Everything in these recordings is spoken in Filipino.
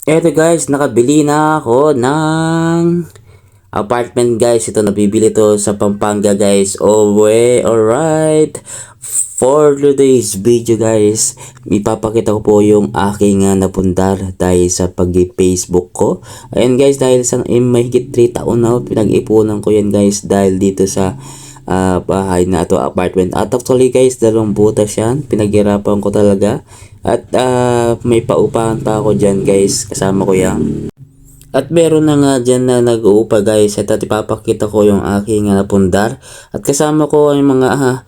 Eto guys, nakabili na ako ng apartment guys. Ito, nabibili to sa Pampanga guys. Alright. For today's video guys, ipapakita ko po yung aking napundar dahil sa pag-Facebook ko. Ayan guys, dahil sa mahigit 3 taon na pinag-ipunan ko yan guys dahil dito sa bahay na to, apartment. At actually guys, 2 butas yan. Pinaghirapan ko talaga. At may paupahan pa ako dyan guys. Kasama ko yan. At meron na nga dyan na nag-uupa guys. At ipapakita ko yung aking napundar. At kasama ko yung mga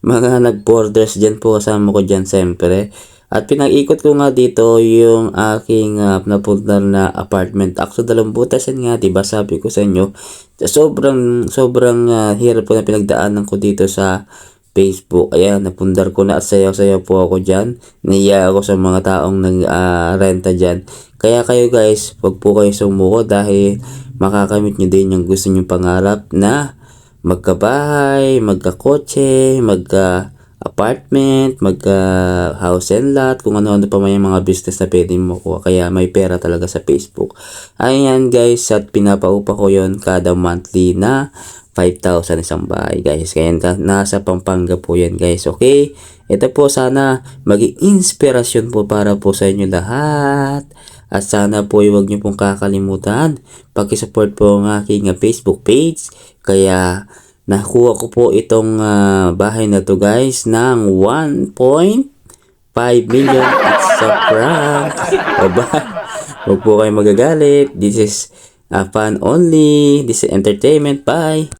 mga nag-borders dyan po. Kasama ko dyan siyempre. At pinag-ikot ko nga dito yung aking napundar na apartment. Actually, 2 butas yan nga, diba? Sabi ko sa inyo, sobrang hirap ko na pinagdaanan ko dito sa Facebook. Ayan, napundar ko na at sayaw-sayaw po ako dyan. Naiya ako sa mga taong nag-renta dyan. Kaya kayo guys, wag po kayo sumuko dahil makakamit nyo din yung gusto nyong pangarap na magkabahay, magkakotse, magka-apartment, magka-house and lot, kung ano-ano pa may mga business na pwede mo kuha. Kaya may pera talaga sa Facebook. Ayan guys, at pinapaupa ko yon kada monthly na 5,000 isang bahay guys. Kaya nasa Pampanga po yan guys. Okay? Ito po sana maging inspirasyon po para po sa inyo lahat. At sana po huwag niyo pong kakalimutan. Paki-support po ang aking Facebook page. Kaya nakuha ko po itong bahay na to guys ng 1.5 million. It's a prank. Bye-bye. Huwag po kayo magagalit. This is fun only. This is entertainment. Bye.